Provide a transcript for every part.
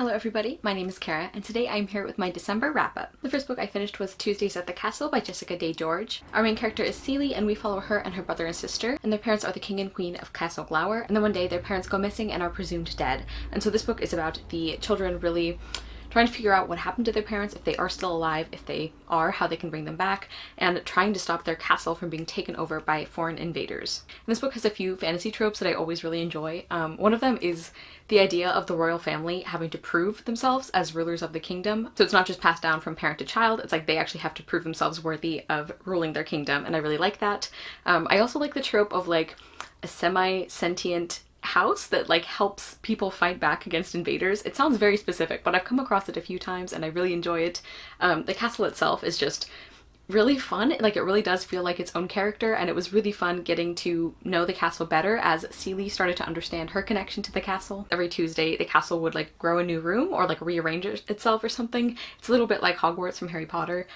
Hello everybody, my name is Kara, and today I'm here with my December wrap-up. The first book I finished was Tuesdays at the Castle by Jessica Day George. Our main character is Celie, and we follow her and her brother and sister, and their parents are the king and queen of Castle Glower, and then one day their parents go missing and are presumed dead. And so this book is about the children really trying to figure out what happened to their parents, if they are still alive, if they are, how they can bring them back, and trying to stop their castle from being taken over by foreign invaders. And this book has a few fantasy tropes that I always really enjoy. One of them is the idea of the royal family having to prove themselves as rulers of the kingdom. So it's not just passed down from parent to child, it's like they actually have to prove themselves worthy of ruling their kingdom, and I really like that. I also like the trope of like a semi-sentient house that like helps people fight back against invaders. It sounds very specific, but I've come across it a few times and I really enjoy it. The castle itself is just really fun. Like, it really does feel like its own character, and it was really fun getting to know the castle better as Celie started to understand her connection to the castle. Every Tuesday the castle would like grow a new room or like rearrange itself or something. It's a little bit like Hogwarts from Harry Potter.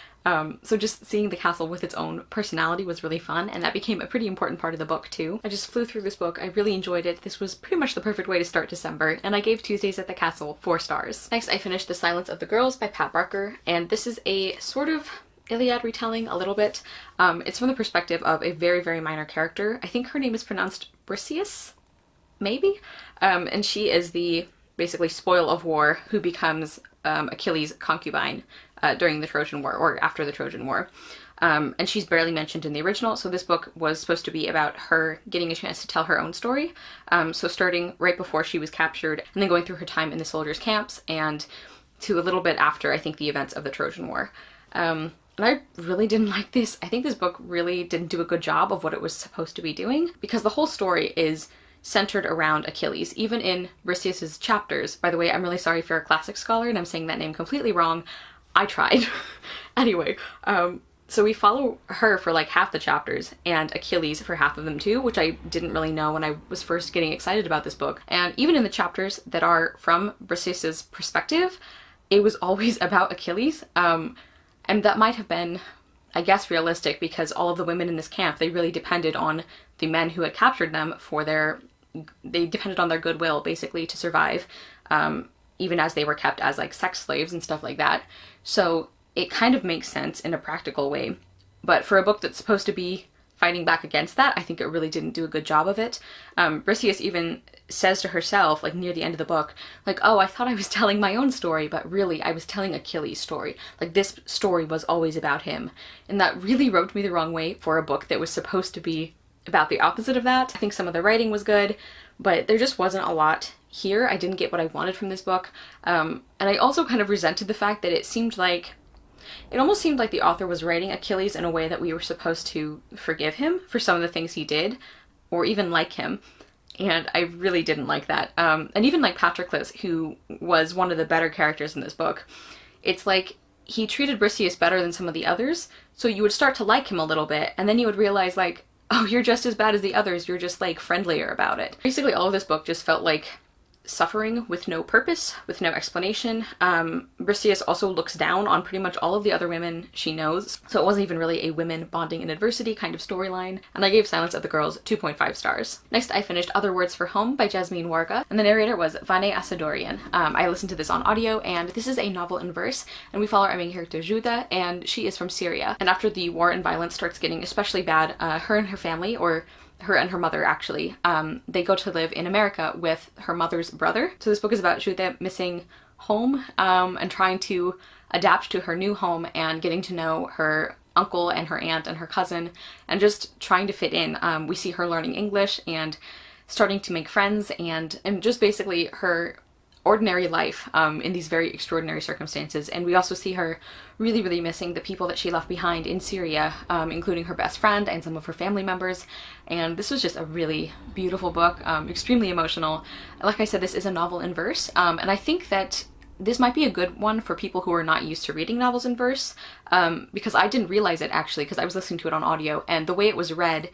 So just seeing the castle with its own personality was really fun, and that became a pretty important part of the book too. I just flew through this book. I really enjoyed it. This was pretty much the perfect way to start December, and I gave Tuesdays at the Castle 4 stars. Next, I finished The Silence of the Girls by Pat Barker, and this is a sort of Iliad retelling a little bit. It's from the perspective of a very, very minor character. I think her name is pronounced Briseis, maybe? And she is the basically spoil of war who becomes Achilles' concubine during the Trojan War, or after the Trojan War. And she's barely mentioned in the original, so this book was supposed to be about her getting a chance to tell her own story. So starting right before she was captured, and then going through her time in the soldiers' camps, and to a little bit after, I think, the events of the Trojan War. And I really didn't like this. I think this book really didn't do a good job of what it was supposed to be doing, because the whole story is centered around Achilles, even in Briseis' chapters. By the way, I'm really sorry if you're a classic scholar and I'm saying that name completely wrong. I tried. Anyway, so we follow her for like half the chapters, and Achilles for half of them too, which I didn't really know when I was first getting excited about this book. And even in the chapters that are from Briseis' perspective, it was always about Achilles. And that might have been, I guess, realistic, because all of the women in this camp, they really depended on the men who had captured them for they depended on their goodwill, basically, to survive, even as they were kept as, like, sex slaves and stuff like that. So it kind of makes sense in a practical way. But for a book that's supposed to be fighting back against that, I think it really didn't do a good job of it. Briseis even says to herself, like near the end of the book, like, oh, I thought I was telling my own story, but really I was telling Achilles' story. Like, this story was always about him. And that really rubbed me the wrong way for a book that was supposed to be about the opposite of that. I think some of the writing was good, but there just wasn't a lot here. I didn't get what I wanted from this book. And I also kind of resented the fact that it almost seemed like the author was writing Achilles in a way that we were supposed to forgive him for some of the things he did, or even like him. And I really didn't like that. And even like Patroclus, who was one of the better characters in this book, it's like he treated Briseis better than some of the others, so you would start to like him a little bit, and then you would realize like, oh, you're just as bad as the others, you're just like friendlier about it. Basically all of this book just felt like suffering with no purpose, with no explanation. Briseis also looks down on pretty much all of the other women she knows, so it wasn't even really a women bonding in adversity kind of storyline, and I gave Silence of the Girls 2.5 stars. Next, I finished Other Words for Home by Jasmine Warga, and the narrator was Vane Asadorian. I listened to this on audio, and this is a novel in verse, and we follow our main character Juda, and she is from Syria. And after the war and violence starts getting especially bad, her and her family, or her and her mother actually, they go to live in America with her mother's brother. So this book is about Jude missing home, and trying to adapt to her new home, and getting to know her uncle and her aunt and her cousin, and just trying to fit in. We see her learning English and starting to make friends, and just basically her ordinary life in these very extraordinary circumstances. And we also see her really, really missing the people that she left behind in Syria, including her best friend and some of her family members. And this was just a really beautiful book, extremely emotional. Like I said, this is a novel in verse, and I think that this might be a good one for people who are not used to reading novels in verse, because I didn't realize it actually, because I was listening to it on audio, and the way it was read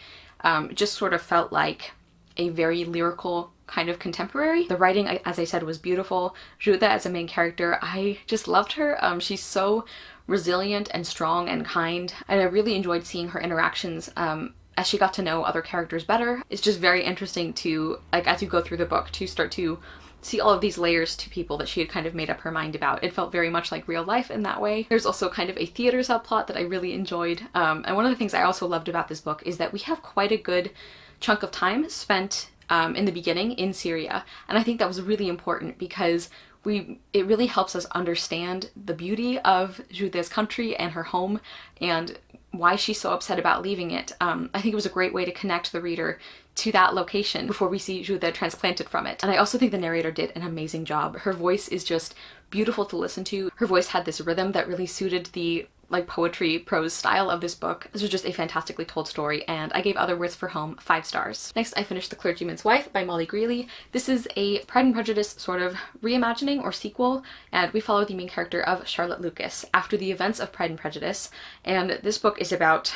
just sort of felt like a very lyrical kind of contemporary. The writing, as I said, was beautiful. Juda as a main character, I just loved her. She's so resilient and strong and kind, and I really enjoyed seeing her interactions as she got to know other characters better. It's just very interesting to, like, as you go through the book, to start to see all of these layers to people that she had kind of made up her mind about. It felt very much like real life in that way. There's also kind of a theater subplot that I really enjoyed. And one of the things I also loved about this book is that we have quite a good chunk of time spent in the beginning in Syria. And I think that was really important because it really helps us understand the beauty of Judith's country and her home and why she's so upset about leaving it. I think it was a great way to connect the reader to that location before we see Judith transplanted from it. And I also think the narrator did an amazing job. Her voice is just beautiful to listen to. Her voice had this rhythm that really suited the like poetry prose style of this book. This was just a fantastically told story, and I gave Other Words for Home 5 stars. Next, I finished The Clergyman's Wife by Molly Greeley. This is a Pride and Prejudice sort of reimagining or sequel, and we follow the main character of Charlotte Lucas after the events of Pride and Prejudice, and this book is about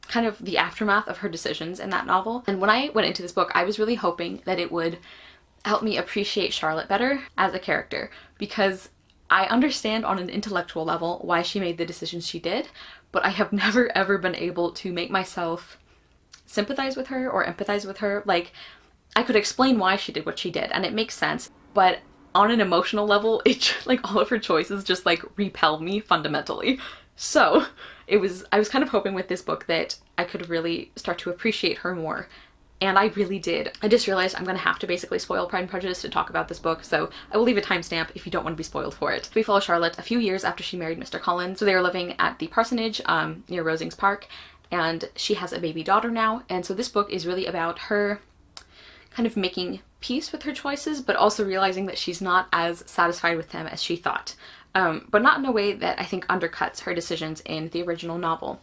kind of the aftermath of her decisions in that novel. And when I went into this book, I was really hoping that it would help me appreciate Charlotte better as a character, because I understand on an intellectual level why she made the decisions she did, but I have never ever been able to make myself sympathize with her or empathize with her. Like, I could explain why she did what she did and it makes sense, but on an emotional level, like all of her choices just like repel me fundamentally. So I was kind of hoping with this book that I could really start to appreciate her more. And I really did. I just realized I'm gonna have to basically spoil Pride and Prejudice to talk about this book, so I will leave a timestamp if you don't want to be spoiled for it. We follow Charlotte a few years after she married Mr. Collins. So they are living at the parsonage near Rosings Park, and she has a baby daughter now. And so this book is really about her kind of making peace with her choices, but also realizing that she's not as satisfied with them as she thought. But not in a way that I think undercuts her decisions in the original novel.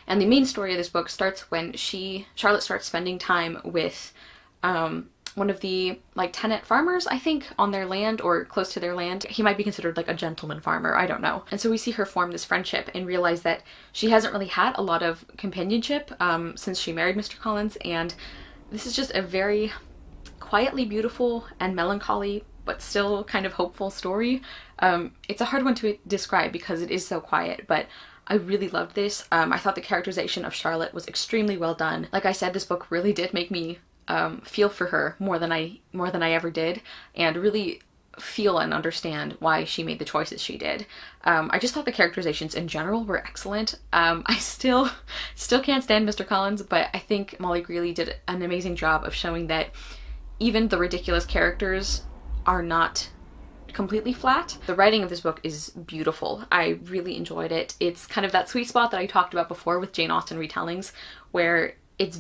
And the main story of this book starts when Charlotte starts spending time with one of the like tenant farmers, I think, on their land or close to their land. He might be considered like a gentleman farmer, I don't know. And so we see her form this friendship and realize that she hasn't really had a lot of companionship since she married Mr. Collins, and this is just a very quietly beautiful and melancholy but still kind of hopeful story. It's a hard one to describe because it is so quiet, but I really loved this. I thought the characterization of Charlotte was extremely well done. Like I said, this book really did make me feel for her more than I ever did, and really feel and understand why she made the choices she did. I just thought the characterizations in general were excellent. I still can't stand Mr. Collins, but I think Molly Greeley did an amazing job of showing that even the ridiculous characters are not completely flat. The writing of this book is beautiful. I really enjoyed it. It's kind of that sweet spot that I talked about before with Jane Austen retellings, where it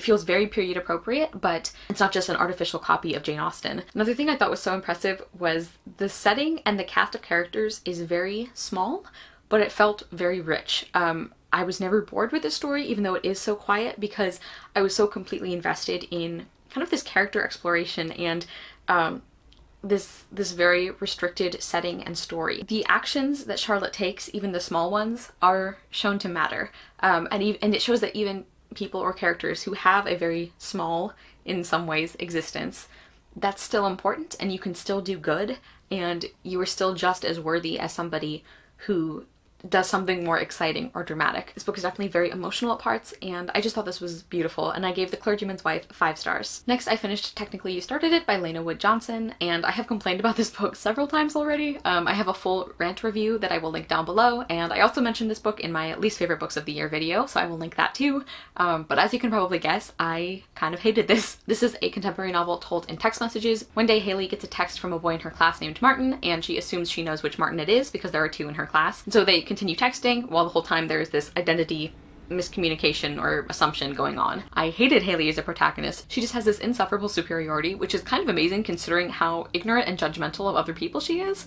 feels very period appropriate, but it's not just an artificial copy of Jane Austen. Another thing I thought was so impressive was the setting and the cast of characters is very small, but it felt very rich. I was never bored with this story, even though it is so quiet, because I was so completely invested in kind of this character exploration and this very restricted setting and story. The actions that Charlotte takes, even the small ones, are shown to matter. And it shows that even people or characters who have a very small, in some ways, existence, that's still important and you can still do good, and you are still just as worthy as somebody who does something more exciting or dramatic. This book is definitely very emotional at parts, and I just thought this was beautiful, and I gave The Clergyman's Wife 5 stars. Next, I finished Technically You Started It by Lena Wood Johnson, and I have complained about this book several times already. I have a full rant review that I will link down below, and I also mentioned this book in my least favorite books of the year video, so I will link that too. But as you can probably guess, I kind of hated this. This is a contemporary novel told in text messages. One day, Haley gets a text from a boy in her class named Martin, and she assumes she knows which Martin it is because there are 2 in her class. And so they continue texting while the whole time there's this identity miscommunication or assumption going on. I hated Haley as a protagonist. She just has this insufferable superiority, which is kind of amazing considering how ignorant and judgmental of other people she is.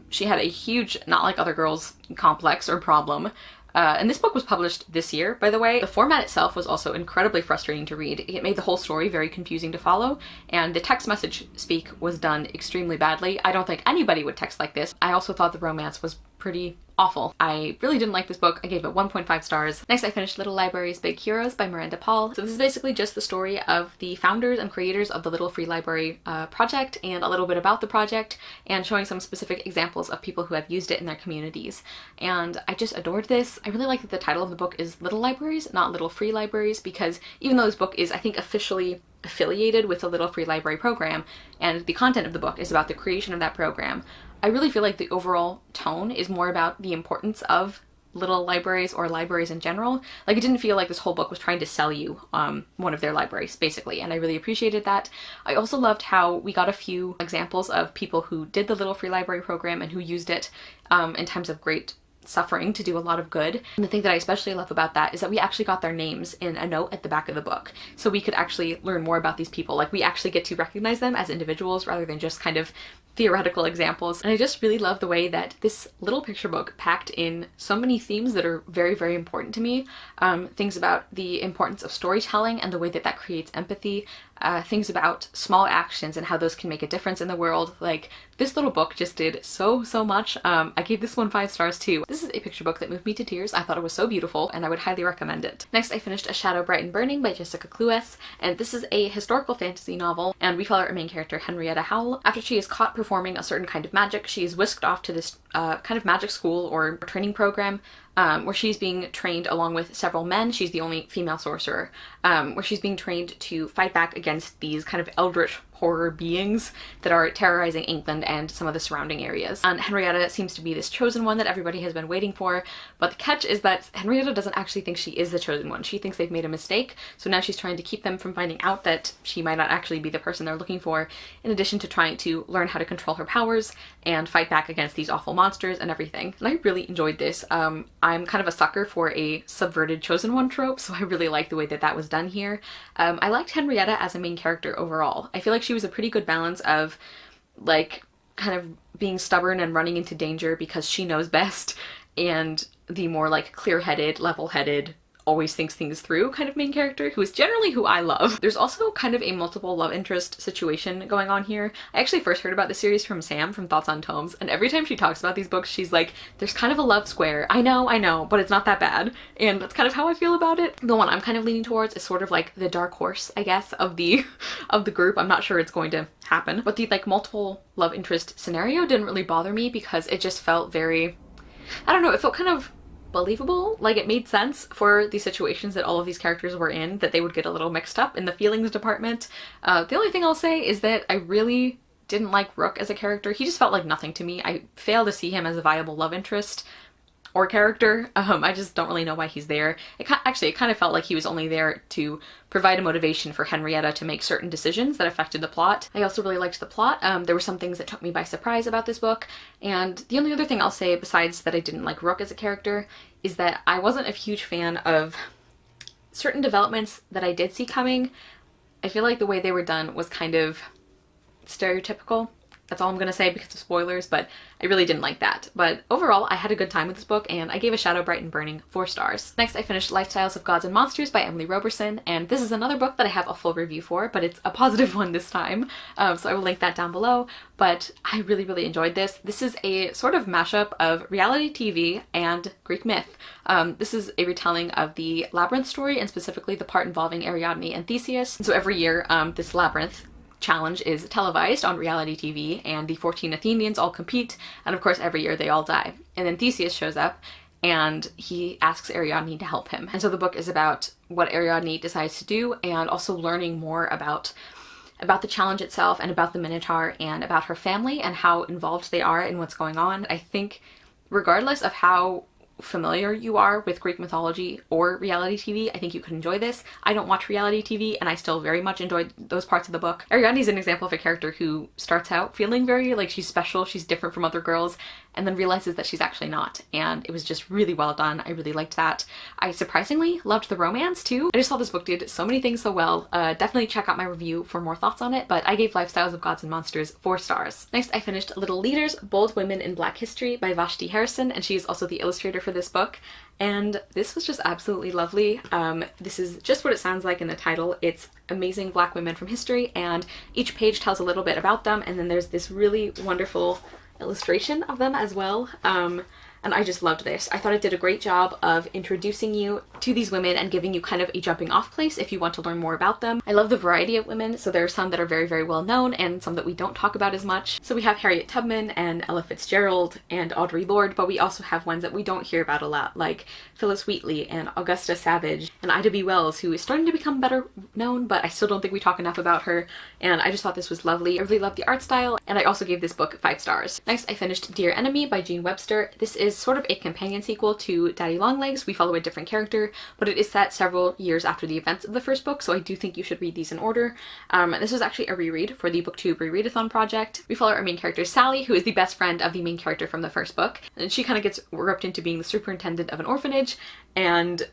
She had a huge not like other girls complex or problem. And this book was published this year, by the way. The format itself was also incredibly frustrating to read. It made the whole story very confusing to follow, and the text message speak was done extremely badly. I don't think anybody would text like this. I also thought the romance was pretty awful. I really didn't like this book. I gave it 1.5 stars. Next, I finished Little Libraries, Big Heroes by Miranda Paul. So this is basically just the story of the founders and creators of the Little Free Library project, and a little bit about the project, and showing some specific examples of people who have used it in their communities. And I just adored this. I really like that the title of the book is Little Libraries, not Little Free Libraries, because even though this book is, I think, officially affiliated with the Little Free Library program, and the content of the book is about the creation of that program, I really feel like the overall tone is more about the importance of little libraries or libraries in general. Like, it didn't feel like this whole book was trying to sell you one of their libraries, basically, and I really appreciated that. I also loved how we got a few examples of people who did the Little Free Library program and who used it in times of great suffering to do a lot of good. And the thing that I especially love about that is that we actually got their names in a note at the back of the book. So we could actually learn more about these people. Like, we actually get to recognize them as individuals rather than just kind of theoretical examples. And I just really love the way that this little picture book packed in so many themes that are very, very important to me. Things about the importance of storytelling and the way that that creates empathy. Things about small actions and how those can make a difference in the world. Like, this little book just did so much. I gave this one 5 stars too. This is a picture book that moved me to tears. I thought it was so beautiful and I would highly recommend it. Next, I finished A Shadow Bright and Burning by Jessica Cluess, and this is a historical fantasy novel, and we follow our main character Henrietta Howell. After she is caught performing a certain kind of magic, she is whisked off to this kind of magic school or training program where she's being trained along with several men. She's the only female sorcerer, where she's being trained to fight back against these kind of eldritch horror beings that are terrorizing England and some of the surrounding areas. And Henrietta seems to be this chosen one that everybody has been waiting for, but the catch is that Henrietta doesn't actually think she is the chosen one. She thinks they've made a mistake, so now she's trying to keep them from finding out that she might not actually be the person they're looking for, in addition to trying to learn how to control her powers and fight back against these awful monsters and everything. And I really enjoyed this. I'm kind of a sucker for a subverted chosen one trope, so I really like the way that that was done here. I liked Henrietta as a main character overall. I feel like she was a pretty good balance of, like, kind of being stubborn and running into danger because she knows best, and the more, like, clear-headed, level-headed, always thinks things through kind of main character, who is generally who I love. There's also kind of a multiple love interest situation going on here. I actually first heard about the series from Sam from Thoughts on Tomes, and every time she talks about these books, she's like, there's kind of a love square. I know, but it's not that bad. And that's kind of how I feel about it. The one I'm kind of leaning towards is sort of like the dark horse, I guess, of the group. I'm not sure it's going to happen, but the, like, multiple love interest scenario didn't really bother me because it just felt very, I don't know, it felt kind of believable. Like, it made sense for the situations that all of these characters were in, that they would get a little mixed up in the feelings department. The only thing I'll say is that I really didn't like Rook as a character. He just felt like nothing to me. I fail to see him as a viable love interest or character. I just don't really know why he's there. It kind of felt like he was only there to provide a motivation for Henrietta to make certain decisions that affected the plot. I also really liked the plot. There were some things that took me by surprise about this book, and the only other thing I'll say besides that I didn't like Rook as a character is that I wasn't a huge fan of certain developments that I did see coming. I feel like the way they were done was kind of stereotypical. That's all I'm gonna say because of spoilers, but I really didn't like that. But overall, I had a good time with this book, and I gave A Shadow Bright and Burning 4 stars. Next, I finished Lifestyles of Gods and Monsters by Emily Roberson, and this is another book that I have a full review for, but it's a positive one this time, so I will link that down below. But I really enjoyed this. This is a sort of mashup of reality TV and Greek myth. This is a retelling of the Labyrinth story, and specifically the part involving Ariadne and Theseus. So every year, this Labyrinth challenge is televised on reality TV, and the 14 Athenians all compete, and of course every year they all die. And then Theseus shows up and he asks Ariadne to help him. And so the book is about what Ariadne decides to do, and also learning more about the challenge itself and about the Minotaur and about her family and how involved they are in what's going on. I think regardless of how familiar you are with Greek mythology or reality TV, I think you could enjoy this. I don't watch reality TV, and I still very much enjoyed those parts of the book. Ariadne is an example of a character who starts out feeling very like she's special, she's different from other girls, and then realizes that she's actually not. And it was just really well done. I really liked that. I surprisingly loved the romance too. I just thought this book did so many things so well. Definitely check out my review for more thoughts on it, but I gave Lifestyles of Gods and Monsters 4 stars. Next, I finished Little Leaders, Bold Women in Black History by Vashti Harrison, and she is also the illustrator for this book. And this was just absolutely lovely. This is just what it sounds like in the title. It's amazing Black women from history, and each page tells a little bit about them, and then there's this really wonderful illustration of them as well. and I just loved this. I thought it did a great job of introducing you to these women and giving you kind of a jumping off place if you want to learn more about them. I love the variety of women, so there are some that are very, very well known and some that we don't talk about as much. So we have Harriet Tubman and Ella Fitzgerald and Audre Lorde, but we also have ones that we don't hear about a lot, like Phyllis Wheatley and Augusta Savage and Ida B. Wells, who is starting to become better known, but I still don't think we talk enough about her, and I just thought this was lovely. I really loved the art style, and I also gave this book 5 stars. Next, I finished Dear Enemy by Jean Webster. This is sort of a companion sequel to Daddy Longlegs. We follow a different character, but it is set several years after the events of the first book, so I do think you should read these in order. This was actually a reread for the BookTube Rereadathon project. We follow our main character Sally, who is the best friend of the main character from the first book, and she kind of gets roped into being the superintendent of an orphanage, and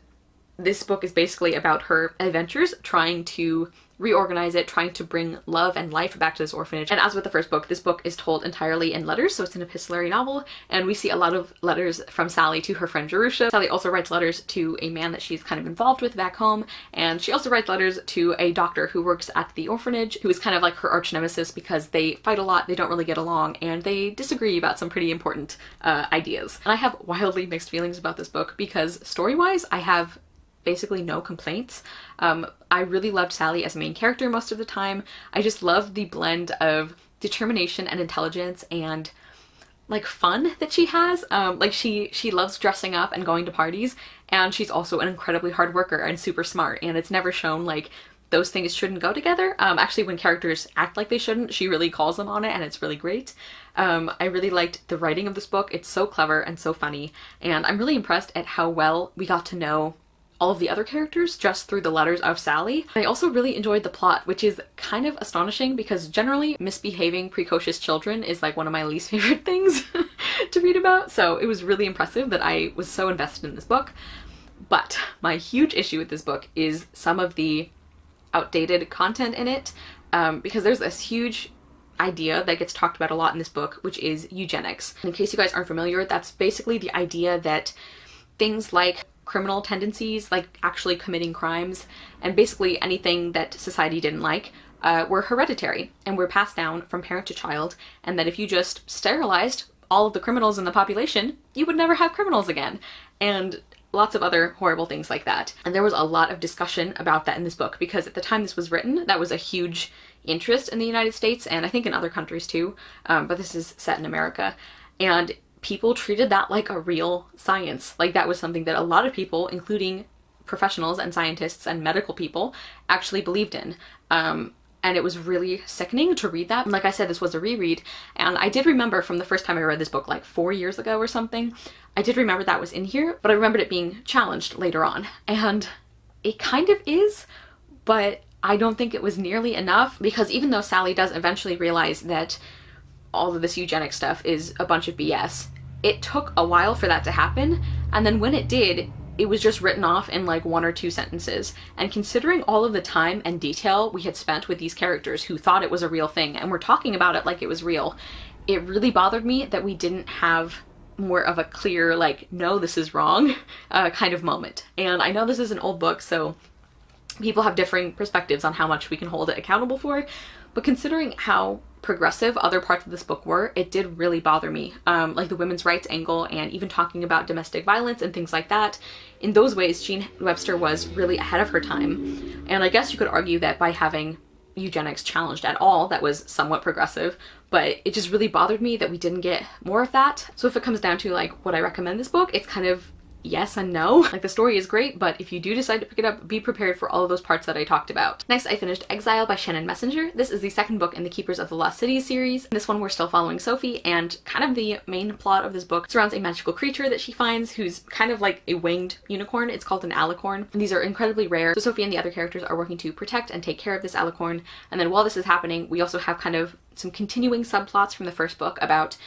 this book is basically about her adventures trying to reorganize it, trying to bring love and life back to this orphanage. And as with the first book, this book is told entirely in letters, so it's an epistolary novel, and we see a lot of letters from Sally to her friend Jerusha. Sally also writes letters to a man that she's kind of involved with back home, and she also writes letters to a doctor who works at the orphanage, who is kind of like her arch nemesis because they fight a lot, they don't really get along, and they disagree about some pretty important ideas. And I have wildly mixed feelings about this book because story-wise, I have basically no complaints. I really loved Sally as a main character most of the time. I just loved the blend of determination and intelligence and like fun that she has. Like she loves dressing up and going to parties, and she's also an incredibly hard worker and super smart, and it's never shown like those things shouldn't go together. Actually, when characters act like they shouldn't, she really calls them on it, and it's really great. I really liked the writing of this book. It's so clever and so funny, and I'm really impressed at how well we got to know all of the other characters just through the letters of Sally. I also really enjoyed the plot, which is kind of astonishing because generally misbehaving precocious children is like one of my least favorite things to read about, so it was really impressive that I was so invested in this book. But my huge issue with this book is some of the outdated content in it, because there's this huge idea that gets talked about a lot in this book, which is eugenics. In case you guys aren't familiar, that's basically the idea that things like criminal tendencies, like actually committing crimes, and basically anything that society didn't like, were hereditary and were passed down from parent to child, and that if you just sterilized all of the criminals in the population, you would never have criminals again, and lots of other horrible things like that. And there was a lot of discussion about that in this book because at the time this was written, that was a huge interest in the United States, and I think in other countries too, but this is set in America, and people treated that like a real science. Like that was something that a lot of people, including professionals and scientists and medical people, actually believed in. And it was really sickening to read that. And like I said, this was a reread, and I did remember from the first time I read this book like 4 years ago or something, I did remember that was in here, but I remembered it being challenged later on. And it kind of is, but I don't think it was nearly enough, because even though Sally does eventually realize that all of this eugenic stuff is a bunch of BS, it took a while for that to happen, and then when it did, it was just written off in like 1 or 2 sentences. And considering all of the time and detail we had spent with these characters who thought it was a real thing and were talking about it like it was real, it really bothered me that we didn't have more of a clear, like, no, this is wrong kind of moment. And I know this is an old book, so people have differing perspectives on how much we can hold it accountable for, but considering how progressive other parts of this book were, it did really bother me. Like the women's rights angle and even talking about domestic violence and things like that. In those ways, Jean Webster was really ahead of her time. And I guess you could argue that by having eugenics challenged at all, that was somewhat progressive, but it just really bothered me that we didn't get more of that. So if it comes down to like, would I recommend this book? It's kind of yes and no. Like the story is great, but if you do decide to pick it up, be prepared for all of those parts that I talked about. Next, I finished Exile by Shannon Messenger. This is the second book in the Keepers of the Lost Cities series. In this one, we're still following Sophie, and kind of the main plot of this book surrounds a magical creature that she finds who's kind of like a winged unicorn. It's called an alicorn, and these are incredibly rare. So Sophie and the other characters are working to protect and take care of this alicorn, and then while this is happening, we also have kind of some continuing subplots from the first book about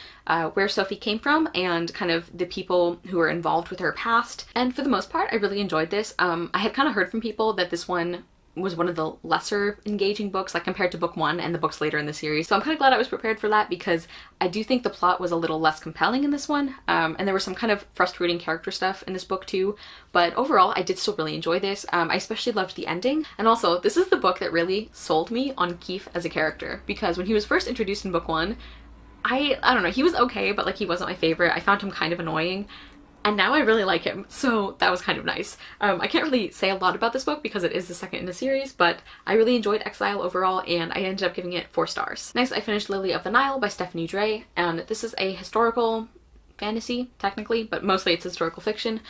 where Sophie came from and kind of the people who are involved with her past. And for the most part, I really enjoyed this. I had kind of heard from people that this one was one of the lesser engaging books, like compared to book 1 and the books later in the series. So I'm kind of glad I was prepared for that, because I do think the plot was a little less compelling in this one. And there was some kind of frustrating character stuff in this book too. But overall, I did still really enjoy this. I especially loved the ending. And also, this is the book that really sold me on Keith as a character, because when he was first introduced in book 1, I don't know, he was okay, but like he wasn't my favorite. I found him kind of annoying. And now I really like him, so that was kind of nice. I can't really say a lot about this book because it is the second in the series, but I really enjoyed Exile overall, and I ended up giving it 4 stars. Next, I finished Lily of the Nile by Stephanie Dray, and this is a historical fantasy, technically, but mostly it's historical fiction,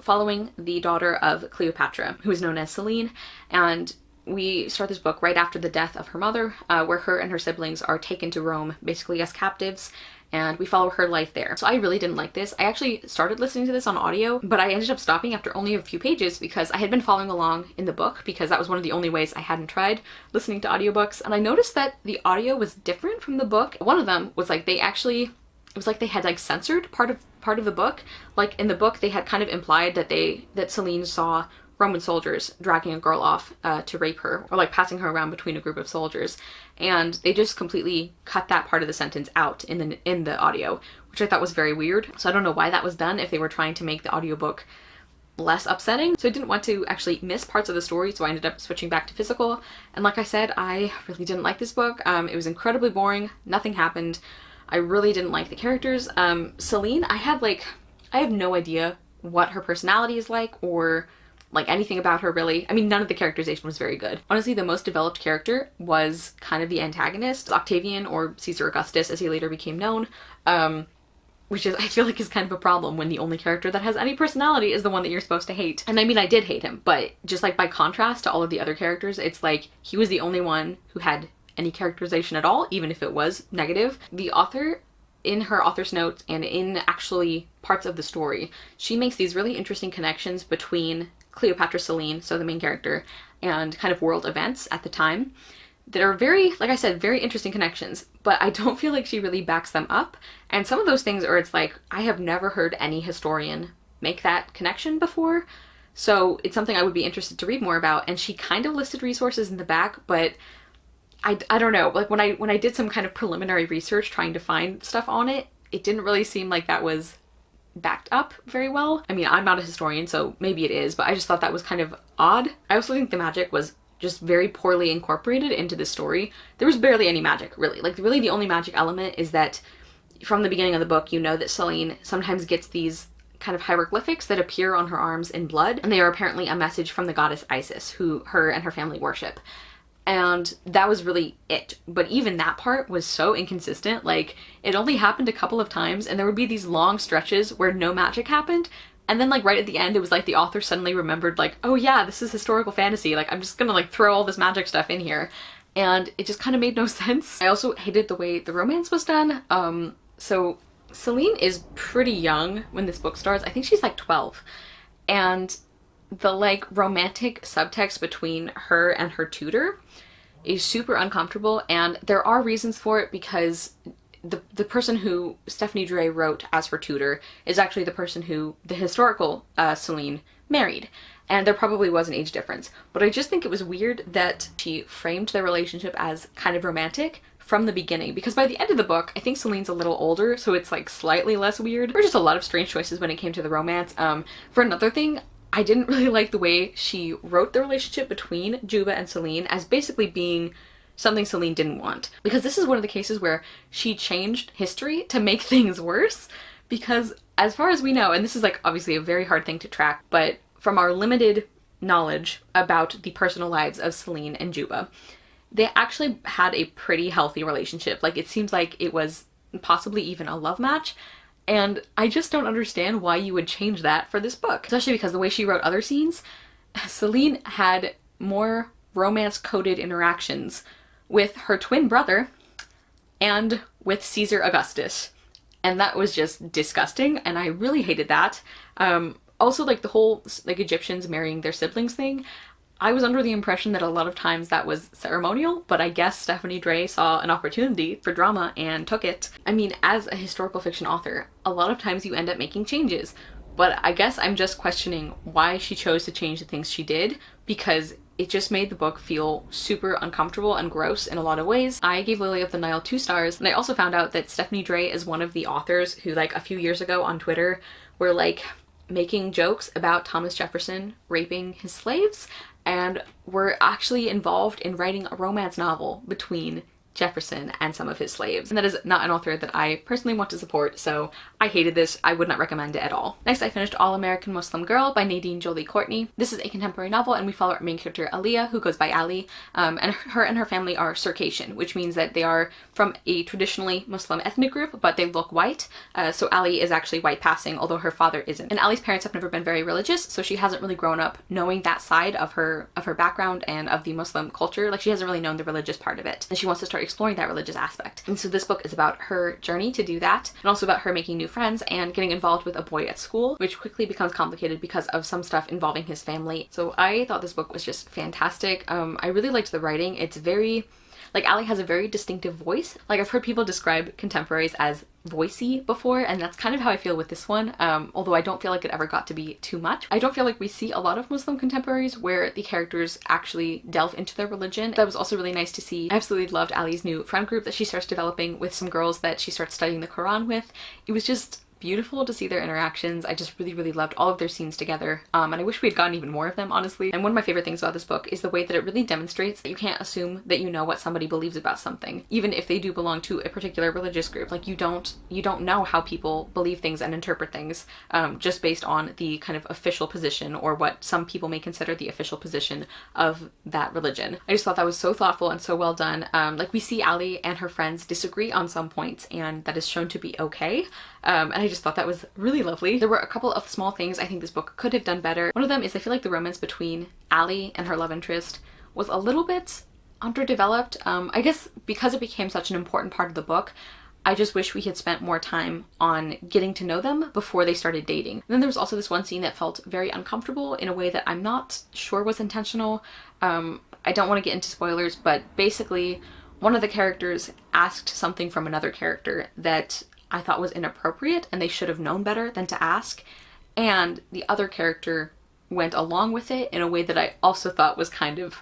following the daughter of Cleopatra, who is known as Selene, and we start this book right after the death of her mother, where her and her siblings are taken to Rome, basically as captives, and we follow her life there. So I really didn't like this. I actually started listening to this on audio, but I ended up stopping after only a few pages because I had been following along in the book because that was one of the only ways I hadn't tried listening to audiobooks. And I noticed that the audio was different from the book. One of them was like it was like they had like censored part of the book. Like in the book they had kind of implied that Selene saw Roman soldiers dragging a girl off to rape her, or like passing her around between a group of soldiers, and they just completely cut that part of the sentence out in the audio, which I thought was very weird. So I don't know why that was done, if they were trying to make the audiobook less upsetting. So I didn't want to actually miss parts of the story, so I ended up switching back to physical. And like I said, I really didn't like this book. It was incredibly boring. Nothing happened. I really didn't like the characters. Selene, I have no idea what her personality is like, or like anything about her really. I mean, none of the characterization was very good. Honestly, the most developed character was kind of the antagonist, Octavian, or Caesar Augustus as he later became known, which is, I feel like, is kind of a problem when the only character that has any personality is the one that you're supposed to hate. And I mean, I did hate him, but just like by contrast to all of the other characters, it's like he was the only one who had any characterization at all, even if it was negative. The author, in her author's notes and in actually parts of the story, she makes these really interesting connections between Cleopatra Selene, so the main character, and kind of world events at the time that are very, like I said, very interesting connections, but I don't feel like she really backs them up. And some of those things are, it's like, I have never heard any historian make that connection before, so it's something I would be interested to read more about. And she kind of listed resources in the back, but I don't know, like when I did some kind of preliminary research trying to find stuff on it, it didn't really seem like that was backed up very well. I mean, I'm not a historian, so maybe it is, but I just thought that was kind of odd. I also think the magic was just very poorly incorporated into the story. There was barely any magic, really. Like, really the only magic element is that from the beginning of the book, you know that Selene sometimes gets these kind of hieroglyphics that appear on her arms in blood, and they are apparently a message from the goddess Isis, who her and her family worship. And that was really it. But even that part was so inconsistent. Like, it only happened a couple of times, and there would be these long stretches where no magic happened. And then, like, right at the end, it was like the author suddenly remembered, like, oh yeah, this is historical fantasy. Like, I'm just gonna, like, throw all this magic stuff in here. And it just kind of made no sense. I also hated the way the romance was done. So Selene is pretty young when this book starts. I think she's like 12. And the, like, romantic subtext between her and her tutor is super uncomfortable, and there are reasons for it, because the person who Stephanie Dray wrote as her tutor is actually the person who the historical Selene married, and there probably was an age difference. But I just think it was weird that she framed their relationship as kind of romantic from the beginning, because by the end of the book, I think Selene's a little older, so it's like slightly less weird. There were just a lot of strange choices when it came to the romance. For another thing, I didn't really like the way she wrote the relationship between Juba and Selene as basically being something Selene didn't want. Because this is one of the cases where she changed history to make things worse. Because as far as we know, and this is like obviously a very hard thing to track, but from our limited knowledge about the personal lives of Selene and Juba, they actually had a pretty healthy relationship. Like, it seems like it was possibly even a love match. And I just don't understand why you would change that for this book. Especially because the way she wrote other scenes, Selene had more romance-coded interactions with her twin brother and with Caesar Augustus. And that was just disgusting, and I really hated that. Also, like, the whole, like, Egyptians marrying their siblings thing, I was under the impression that a lot of times that was ceremonial, but I guess Stephanie Dray saw an opportunity for drama and took it. I mean, as a historical fiction author, a lot of times you end up making changes, but I guess I'm just questioning why she chose to change the things she did, because it just made the book feel super uncomfortable and gross in a lot of ways. I gave Lily of the Nile 2 stars, and I also found out that Stephanie Dray is one of the authors who, like, a few years ago on Twitter were, like, making jokes about Thomas Jefferson raping his slaves, and were actually involved in writing a romance novel between Jefferson and some of his slaves. And that is not an author that I personally want to support, so I hated this. I would not recommend it at all. Next, I finished All-American Muslim Girl by Nadine Jolie Courtney. This is a contemporary novel, and we follow our main character Aliyah, who goes by Ali, and her family are Circassian, which means that they are from a traditionally Muslim ethnic group, but they look white. So Ali is actually white passing, although her father isn't. And Ali's parents have never been very religious, so she hasn't really grown up knowing that side of her background and of the Muslim culture. Like, she hasn't really known the religious part of it, and she wants to start exploring that religious aspect. And so this book is about her journey to do that, and also about her making new friends and getting involved with a boy at school, which quickly becomes complicated because of some stuff involving his family. So I thought this book was just fantastic. I really liked the writing. It's very, like, Ali has a very distinctive voice. Like, I've heard people describe contemporaries as voicey before, and that's kind of how I feel with this one, although I don't feel like it ever got to be too much. I don't feel like we see a lot of Muslim contemporaries where the characters actually delve into their religion. That was also really nice to see. I absolutely loved Ali's new friend group that she starts developing with some girls that she starts studying the Quran with. It was just beautiful to see their interactions. I just really loved all of their scenes together, and I wish we had gotten even more of them, honestly. And one of my favorite things about this book is the way that it really demonstrates that you can't assume that you know what somebody believes about something, even if they do belong to a particular religious group. Like, you don't know how people believe things and interpret things just based on the kind of official position, or what some people may consider the official position of that religion. I just thought that was so thoughtful and so well done. Like, we see Ali and her friends disagree on some points, and that is shown to be okay. And I just thought that was really lovely. There were a couple of small things I think this book could have done better. One of them is I feel like the romance between Ali and her love interest was a little bit underdeveloped. I guess because it became such an important part of the book, I just wish we had spent more time on getting to know them before they started dating. And then there was also this one scene that felt very uncomfortable in a way that I'm not sure was intentional. I don't want to get into spoilers, but basically one of the characters asked something from another character that I thought was inappropriate, and they should have known better than to ask, and the other character went along with it in a way that I also thought was kind of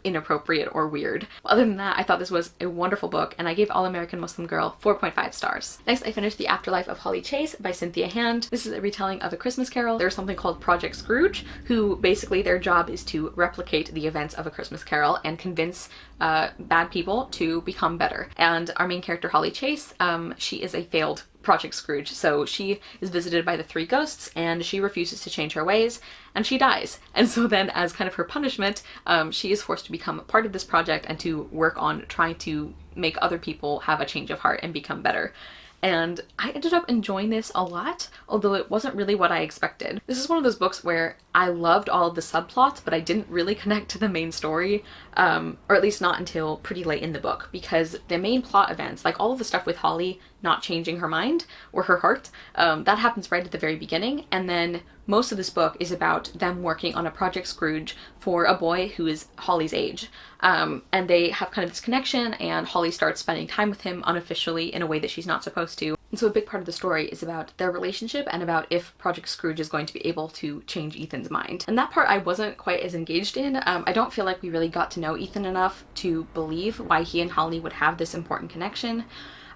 inappropriate or weird. Other than that, I thought this was a wonderful book, and I gave All-American Muslim Girl 4.5 stars. Next, I finished The Afterlife of Holly Chase by Cynthia Hand. This is a retelling of A Christmas Carol. There's something called Project Scrooge, who basically their job is to replicate the events of A Christmas Carol and convince bad people to become better. And our main character, Holly Chase, she is a failed Project Scrooge. So she is visited by the three ghosts, and she refuses to change her ways, and she dies. And so then, as kind of her punishment, she is forced to become a part of this project and to work on trying to make other people have a change of heart and become better. And I ended up enjoying this a lot, although it wasn't really what I expected. This is one of those books where I loved all of the subplots, but I didn't really connect to the main story, or at least not until pretty late in the book, because the main plot events, like all of the stuff with Holly not changing her mind or her heart, that happens right at the very beginning, and then most of this book is about them working on a Project Scrooge for a boy who is Holly's age. And they have kind of this connection, and Holly starts spending time with him unofficially in a way that she's not supposed to. And so a big part of the story is about their relationship and about if Project Scrooge is going to be able to change Ethan's mind. And that part I wasn't quite as engaged in. I don't feel like we really got to know Ethan enough to believe why he and Holly would have this important connection.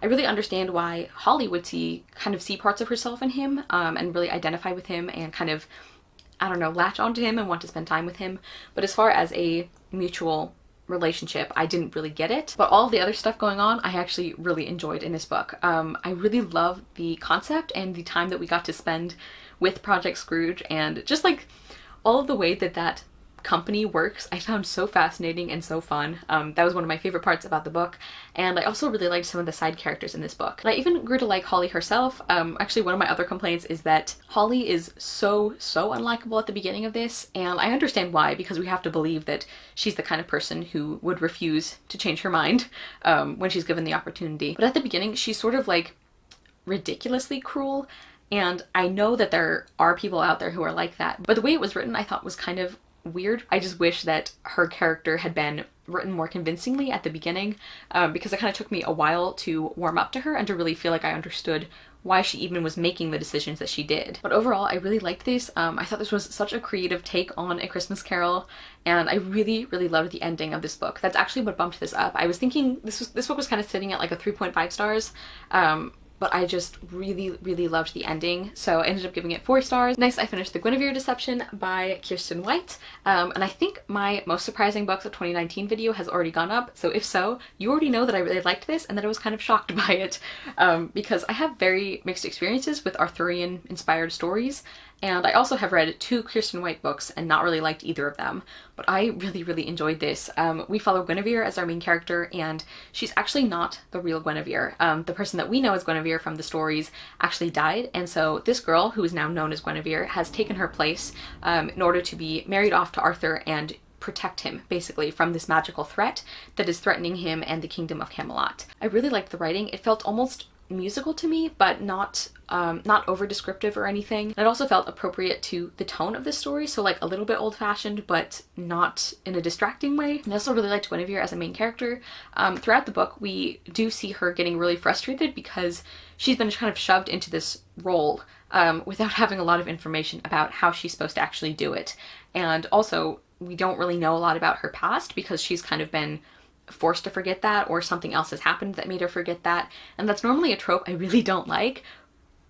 I really understand why Holly would see parts of herself in him, and really identify with him and kind of, I don't know, latch onto him and want to spend time with him. But as far as a mutual relationship, I didn't really get it. But all of the other stuff going on, I actually really enjoyed in this book. I really love the concept and the time that we got to spend with Project Scrooge, and just like all of the way that that company works, I found so fascinating and so fun. That was one of my favorite parts about the book, and I also really liked some of the side characters in this book. And I even grew to like Holly herself. Actually, one of my other complaints is that Holly is so unlikable at the beginning of this, and I understand why, because we have to believe that she's the kind of person who would refuse to change her mind when she's given the opportunity. But at the beginning, she's sort of like ridiculously cruel, and I know that there are people out there who are like that, but the way it was written I thought was kind of weird. I just wish that her character had been written more convincingly at the beginning, because it kind of took me a while to warm up to her and to really feel like I understood why she even was making the decisions that she did. But overall, I really liked this. I thought this was such a creative take on A Christmas Carol, and I really loved the ending of this book. That's actually what bumped this up. I was thinking this book was kind of sitting at like a 3.5 stars, but I just really loved the ending, so I ended up giving it 4 stars. Next, I finished The Guinevere Deception by Kiersten White, and I think my most surprising books of 2019 video has already gone up, so if so, you already know that I really liked this and that I was kind of shocked by it, because I have very mixed experiences with Arthurian-inspired stories, and I also have read 2 Kiersten White books and not really liked either of them, but I really enjoyed this. We follow Guinevere as our main character, and she's actually not the real Guinevere. The person that we know as Guinevere from the stories actually died, and so this girl, who is now known as Guinevere, has taken her place in order to be married off to Arthur and protect him, basically, from this magical threat that is threatening him and the kingdom of Camelot. I really liked the writing. It felt almost musical to me, but not over descriptive or anything. It also felt appropriate to the tone of the story, so like a little bit old-fashioned, but not in a distracting way. And I also really liked Guinevere as a main character. Throughout the book, we do see her getting really frustrated because she's been kind of shoved into this role without having a lot of information about how she's supposed to actually do it. And also, we don't really know a lot about her past because she's kind of been forced to forget that, or something else has happened that made her forget that, and that's normally a trope I really don't like,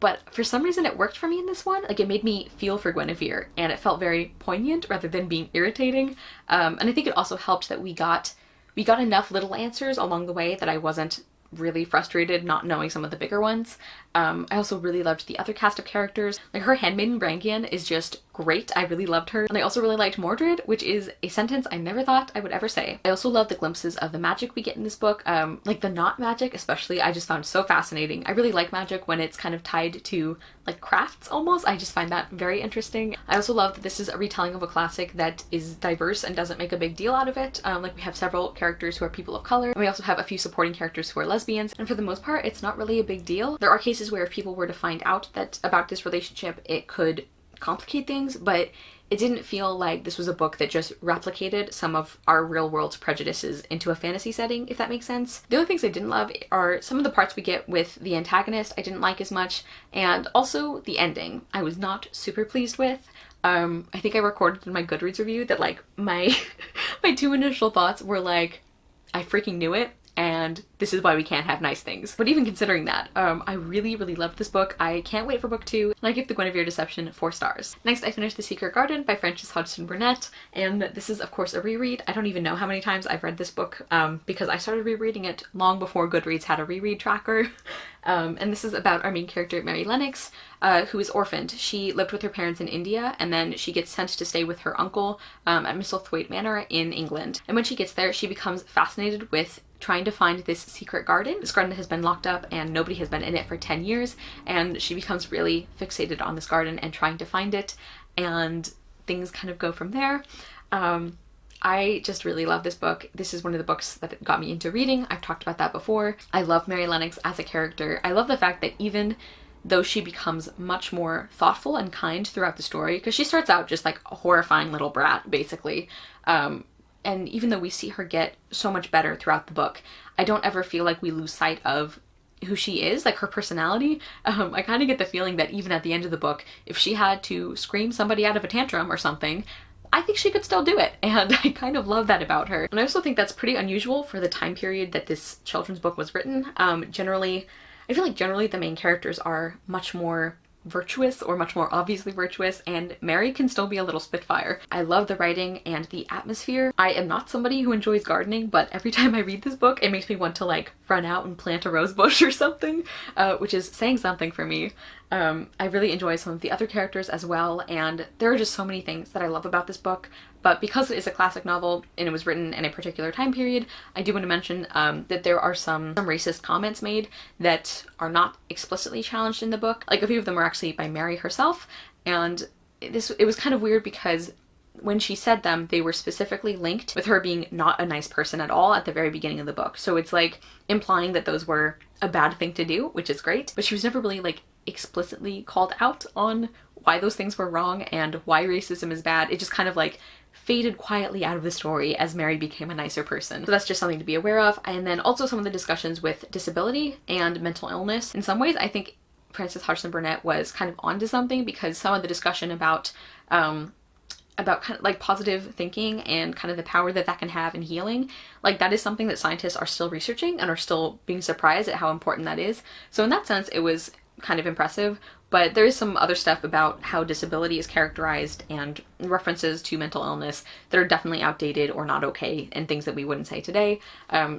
but for some reason it worked for me in this one. Like, it made me feel for Guinevere, and it felt very poignant rather than being irritating, and I think it also helped that we got enough little answers along the way that I wasn't really frustrated not knowing some of the bigger ones. I also really loved the other cast of characters. Like, her handmaiden Brangian is just great. I really loved her. And I also really liked Mordred, which is a sentence I never thought I would ever say. I also love the glimpses of the magic we get in this book. Like the not magic especially, I just found so fascinating. I really like magic when it's kind of tied to like crafts almost. I just find that very interesting. I also love that this is a retelling of a classic that is diverse and doesn't make a big deal out of it. Like, we have several characters who are people of color, and we also have a few supporting characters who are lesbians, and for the most part it's not really a big deal. There are cases where if people were to find out about this relationship, it could complicate things, but it didn't feel like this was a book that just replicated some of our real world's prejudices into a fantasy setting, if that makes sense. The other things I didn't love are some of the parts we get with the antagonist I didn't like as much, and also the ending I was not super pleased with. I think I recorded in my Goodreads review that like my 2 initial thoughts were like, I freaking knew it, and this is why we can't have nice things. But even considering that, I really loved this book. I can't wait for book 2, and I give The Guinevere Deception 4 stars. Next, I finished The Secret Garden by Frances Hodgson Burnett, and this is of course a reread. I don't even know how many times I've read this book because I started rereading it long before Goodreads had a reread tracker. And this is about our main character, Mary Lennox, who is orphaned. She lived with her parents in India, and then she gets sent to stay with her uncle at Misselthwaite Manor in England. And when she gets there, she becomes fascinated with trying to find this secret garden. This garden has been locked up and nobody has been in it for 10 years, and she becomes really fixated on this garden and trying to find it, and things kind of go from there. I just really love this book. This is one of the books that got me into reading. I've talked about that before. I love Mary Lennox as a character. I love the fact that even though she becomes much more thoughtful and kind throughout the story, because she starts out just like a horrifying little brat, basically, and even though we see her get so much better throughout the book, I don't ever feel like we lose sight of who she is, like her personality. I kind of get the feeling that even at the end of the book, if she had to scream somebody out of a tantrum or something, I think she could still do it, and I kind of love that about her. And I also think that's pretty unusual for the time period that this children's book was written. Generally, I feel like generally the main characters are much more virtuous, or much more obviously virtuous, and Mary can still be a little spitfire. I love the writing and the atmosphere. I am not somebody who enjoys gardening, but every time I read this book, it makes me want to like run out and plant a rose bush or something, which is saying something for me. I really enjoy some of the other characters as well, and there are just so many things that I love about this book. But because it is a classic novel and it was written in a particular time period, I do want to mention that there are some racist comments made that are not explicitly challenged in the book. Like, a few of them are actually by Mary herself, and it was kind of weird because when she said them, they were specifically linked with her being not a nice person at all at the very beginning of the book. So it's like implying that those were a bad thing to do, which is great, but she was never really like explicitly called out on why those things were wrong and why racism is bad. It just kind of like faded quietly out of the story as Mary became a nicer person. So that's just something to be aware of. And then also some of the discussions with disability and mental illness. In some ways, I think Frances Hodgson Burnett was kind of onto something, because some of the discussion about about kind of like positive thinking and kind of the power that that can have in healing. Like that is something that scientists are still researching and are still being surprised at how important that is. So in that sense, it was kind of impressive. But there is some other stuff about how disability is characterized and references to mental illness that are definitely outdated or not okay and things that we wouldn't say today.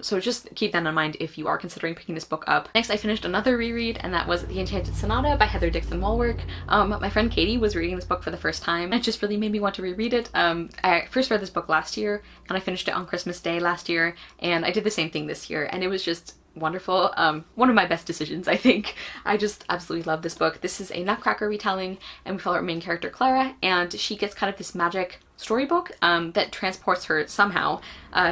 So just keep that in mind if you are considering picking this book up. Next, I finished another reread, and that was The Enchanted Sonata by Heather Dixon Walwork. My friend Katie was reading this book for the first time, and it just really made me want to reread it. I first read this book last year, and I finished it on Christmas Day last year, and I did the same thing this year, and it was just wonderful. One of my best decisions, I think. I just absolutely love this book. This is a Nutcracker retelling, and we follow our main character Clara, and she gets kind of this magic storybook that transports her somehow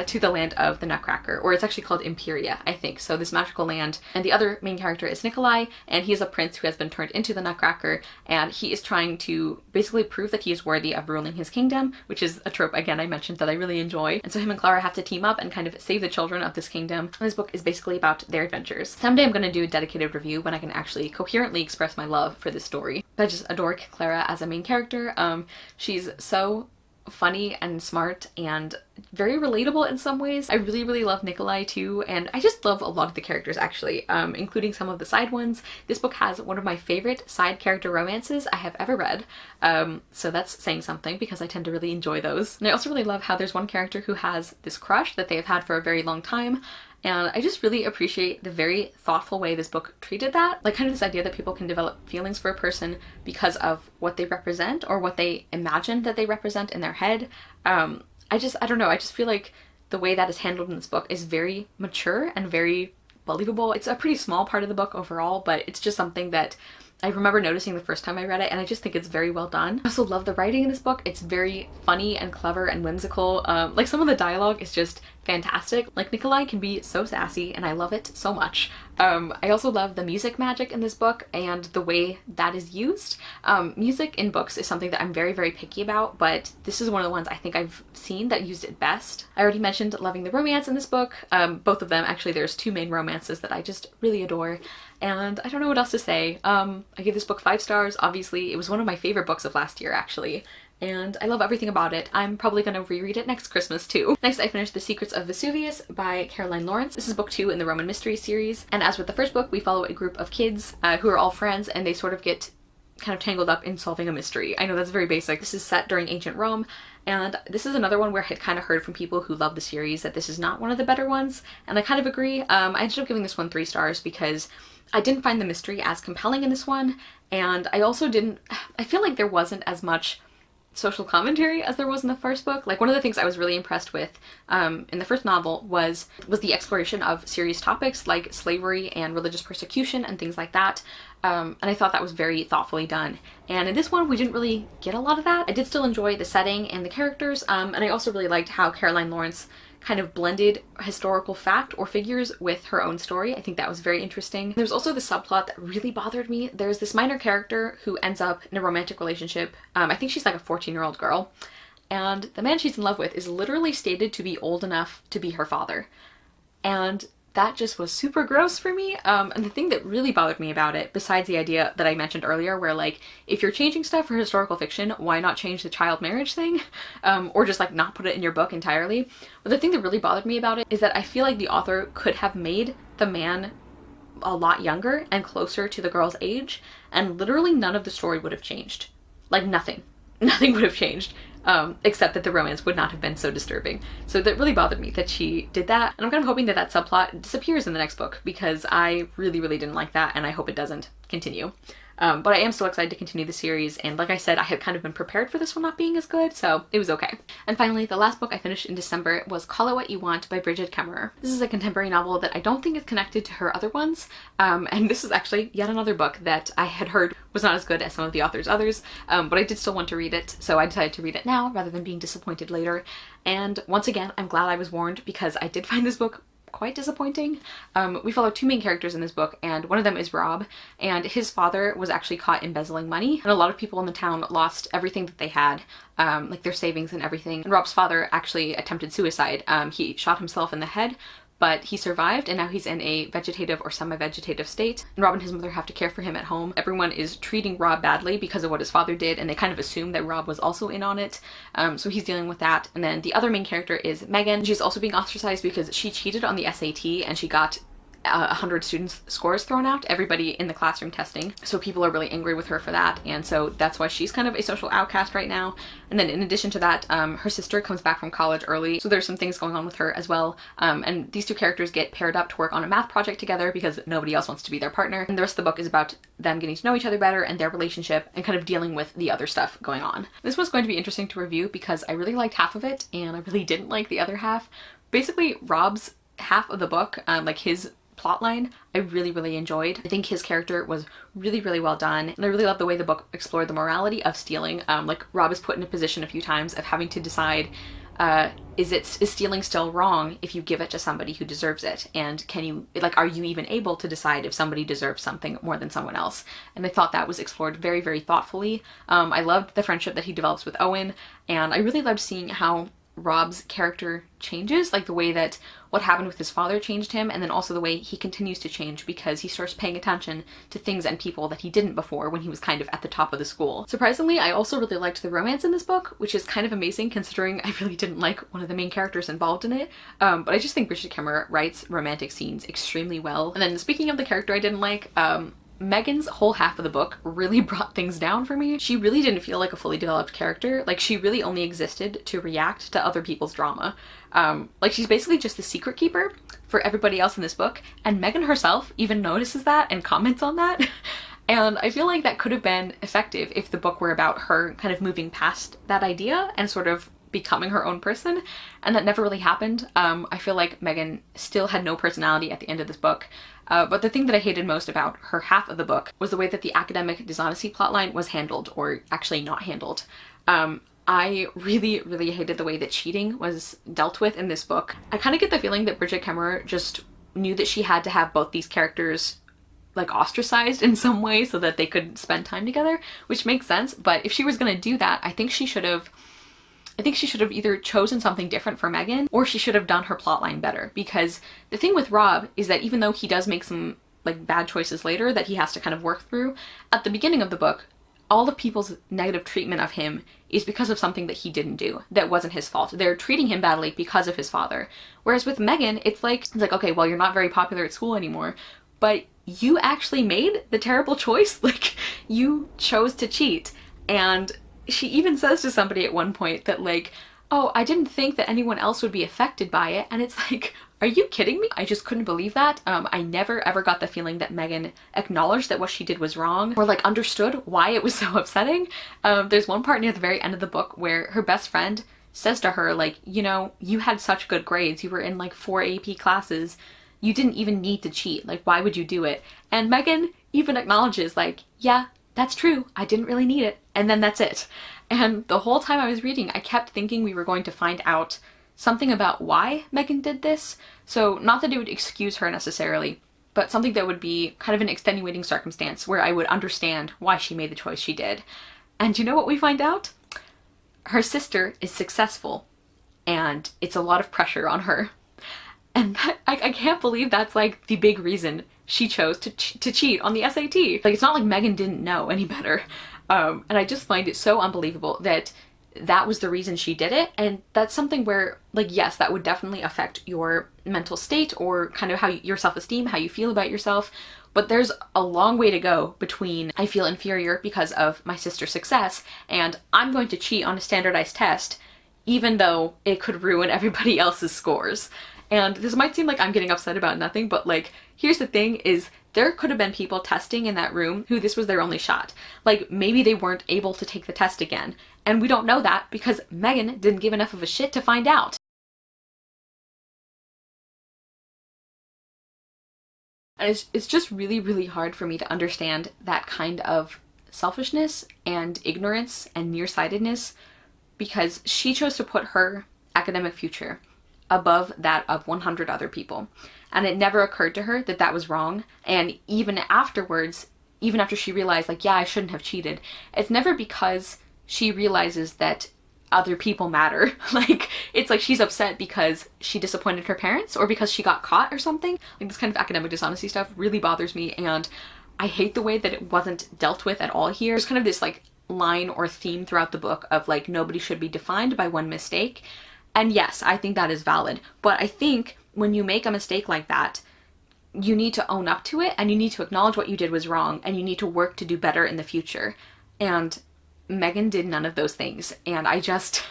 to the land of the Nutcracker, or it's actually called Imperia, I think. So this magical land, and the other main character is Nikolai, and he is a prince who has been turned into the Nutcracker, and he is trying to basically prove that he is worthy of ruling his kingdom, which is a trope, again, I mentioned that I really enjoy. And so him and Clara have to team up and kind of save the children of this kingdom. And this book is basically about their adventures. Someday I'm going to do a dedicated review when I can actually coherently express my love for this story. But I just adore Clara as a main character. She's so funny and smart and very relatable in some ways. I really, really love Nikolai too, and I just love a lot of the characters actually, including some of the side ones. This book has one of my favorite side character romances I have ever read, so that's saying something because I tend to really enjoy those. And I also really love how there's one character who has this crush that they have had for a very long time, and I just really appreciate the very thoughtful way this book treated that. Like kind of this idea that people can develop feelings for a person because of what they represent or what they imagine that they represent in their head. I don't know, I just feel like the way that is handled in this book is very mature and very believable. It's a pretty small part of the book overall, but it's just something that I remember noticing the first time I read it, and I just think it's very well done. I also love the writing in this book. It's very funny and clever and whimsical. Like some of the dialogue is just fantastic. Like Nikolai can be so sassy and I love it so much. I also love the music magic in this book and the way that is used. Music in books is something that I'm very, very picky about, but this is one of the ones I think I've seen that used it best. I already mentioned loving the romance in this book. Both of them, actually there's two main romances that I just really adore, and I don't know what else to say. I gave this book 5 stars. Obviously it was one of my favorite books of last year actually, and I love everything about it. I'm probably gonna reread it next Christmas too. Next, I finished The Secrets of Vesuvius by Caroline Lawrence. This is book 2 in the Roman Mystery series, and as with the first book, we follow a group of kids who are all friends, and they sort of get kind of tangled up in solving a mystery. I know that's very basic. This is set during ancient Rome, and this is another one where I had kind of heard from people who love the series that this is not one of the better ones, and I kind of agree. I ended up giving this one 3 stars because I didn't find the mystery as compelling in this one, and I feel like there wasn't as much social commentary as there was in the first book. Like one of the things I was really impressed with in the first novel was the exploration of serious topics like slavery and religious persecution and things like that. And I thought that was very thoughtfully done. And in this one, we didn't really get a lot of that. I did still enjoy the setting and the characters, and I also really liked how Caroline Lawrence kind of blended historical fact or figures with her own story. I think that was very interesting. There's also the subplot that really bothered me. There's this minor character who ends up in a romantic relationship. I think she's like a 14-year-old girl, and the man she's in love with is literally stated to be old enough to be her father. And that just was super gross for me. And the thing that really bothered me about it, besides the idea that I mentioned earlier, where like, if you're changing stuff for historical fiction, why not change the child marriage thing? Or just like not put it in your book entirely. But the thing that really bothered me about it is that I feel like the author could have made the man a lot younger and closer to the girl's age, and literally none of the story would have changed. Like nothing. Nothing would have changed. Except that the romance would not have been so disturbing. So that really bothered me that she did that. And I'm kind of hoping that that subplot disappears in the next book, because I really, really didn't like that, and I hope it doesn't continue. But I am still excited to continue the series, and like I said, I had kind of been prepared for this one not being as good, so it was okay. And finally, the last book I finished in December was Call It What You Want by Bridget Kemmerer. This is a contemporary novel that I don't think is connected to her other ones, and this is actually yet another book that I had heard was not as good as some of the author's others, but I did still want to read it, so I decided to read it now rather than being disappointed later. And once again, I'm glad I was warned, because I did find this book quite disappointing. We follow 2 main characters in this book, and one of them is Rob, and his father was actually caught embezzling money, and a lot of people in the town lost everything that they had, like their savings and everything. And Rob's father actually attempted suicide. He shot himself in the head, but he survived and now he's in a vegetative or semi-vegetative state. And Rob and his mother have to care for him at home. Everyone is treating Rob badly because of what his father did, and they kind of assume that Rob was also in on it. So he's dealing with that. And then the other main character is Megan. She's also being ostracized because she cheated on the SAT and she got 100 students' scores thrown out, everybody in the classroom testing. So people are really angry with her for that, and so that's why she's kind of a social outcast right now. And then in addition to that, her sister comes back from college early, so there's some things going on with her as well. And these two characters get paired up to work on a math project together because nobody else wants to be their partner. And the rest of the book is about them getting to know each other better and their relationship and kind of dealing with the other stuff going on. This was going to be interesting to review because I really liked half of it and I really didn't like the other half. Basically, Rob's half of the book, like his plotline, I really enjoyed. I think his character was really well done, and I really love the way the book explored the morality of stealing. Like Rob is put in a position a few times of having to decide, is stealing still wrong if you give it to somebody who deserves it? And can you, like, are you even able to decide if somebody deserves something more than someone else? And I thought that was explored very thoughtfully. I loved the friendship that he develops with Owen, and I really loved seeing how Rob's character changes, like the way that what happened with his father changed him, and then also the way he continues to change because he starts paying attention to things and people that he didn't before when he was kind of at the top of the school. Surprisingly, I also really liked the romance in this book, which is kind of amazing considering I really didn't like one of the main characters involved in it. But I just think Bridget Kemmerer writes romantic scenes extremely well. And then speaking of the character I didn't like, Megan's whole half of the book really brought things down for me. She really didn't feel like a fully developed character. Like, she really only existed to react to other people's drama. Like, she's basically just the secret keeper for everybody else in this book, and Megan herself even notices that and comments on that. And I feel like that could have been effective if the book were about her kind of moving past that idea and sort of becoming her own person, and that never really happened. I feel like Megan still had no personality at the end of this book. But the thing that I hated most about her half of the book was the way that the academic dishonesty plotline was handled, or actually not handled. I really hated the way that cheating was dealt with in this book. I kind of get the feeling that Bridget Kemmerer just knew that she had to have both these characters like ostracized in some way so that they could spend time together, which makes sense. But if she was gonna do that, I think she should have either chosen something different for Megan, or she should have done her plotline better. Because the thing with Rob is that even though he does make some like bad choices later that he has to kind of work through, at the beginning of the book, all of people's negative treatment of him is because of something that he didn't do that wasn't his fault. They're treating him badly because of his father. Whereas with Megan, it's like, okay, well, you're not very popular at school anymore, but you actually made the terrible choice. Like, you chose to cheat. And she even says to somebody at one point that like, oh, I didn't think that anyone else would be affected by it. And it's like, are you kidding me? I just couldn't believe that. I never ever got the feeling that Megan acknowledged that what she did was wrong, or like understood why it was so upsetting. There's one part near the very end of the book where her best friend says to her, like, you know, you had such good grades. You were in like 4 AP classes. You didn't even need to cheat. Like, why would you do it? And Megan even acknowledges like, yeah, that's true. I didn't really need it. And then that's it. And the whole time I was reading, I kept thinking we were going to find out something about why Megan did this. So not that it would excuse her necessarily, but something that would be kind of an extenuating circumstance where I would understand why she made the choice she did. And you know what we find out? Her sister is successful, and it's a lot of pressure on her. And that, I can't believe that's like the big reason she chose to cheat on the SAT. Like, it's not like Megan didn't know any better. And I just find it so unbelievable that that was the reason she did it. And that's something where, like, yes, that would definitely affect your mental state or kind of how your self-esteem, how you feel about yourself. But there's a long way to go between I feel inferior because of my sister's success and I'm going to cheat on a standardized test, even though it could ruin everybody else's scores. And this might seem like I'm getting upset about nothing, but like, here's the thing is there could have been people testing in that room who this was their only shot. Like, maybe they weren't able to take the test again. And we don't know that because Megan didn't give enough of a shit to find out. And it's just really hard for me to understand that kind of selfishness and ignorance and nearsightedness, because she chose to put her academic future above that of 100 other people. And it never occurred to her that that was wrong. And even afterwards, even after she realized, like, yeah, I shouldn't have cheated, it's never because she realizes that other people matter. Like, it's like she's upset because she disappointed her parents or because she got caught or something. Like, this kind of academic dishonesty stuff really bothers me, and I hate the way that it wasn't dealt with at all here. There's kind of this like line or theme throughout the book of like nobody should be defined by one mistake. And yes, I think that is valid. But I think when you make a mistake like that, you need to own up to it, and you need to acknowledge what you did was wrong, and you need to work to do better in the future. And Megan did none of those things, and I just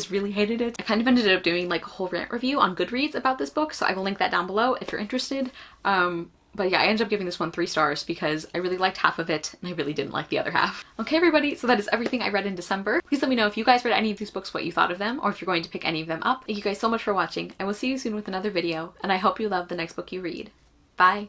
really hated it. I kind of ended up doing like a whole rant review on Goodreads about this book, so I will link that down below if you're interested. But yeah, I ended up giving this one 3 stars because I really liked half of it and I really didn't like the other half. Okay everybody, so that is everything I read in December. Please let me know if you guys read any of these books, what you thought of them, or if you're going to pick any of them up. Thank you guys so much for watching. I will see you soon with another video, and I hope you love the next book you read. Bye!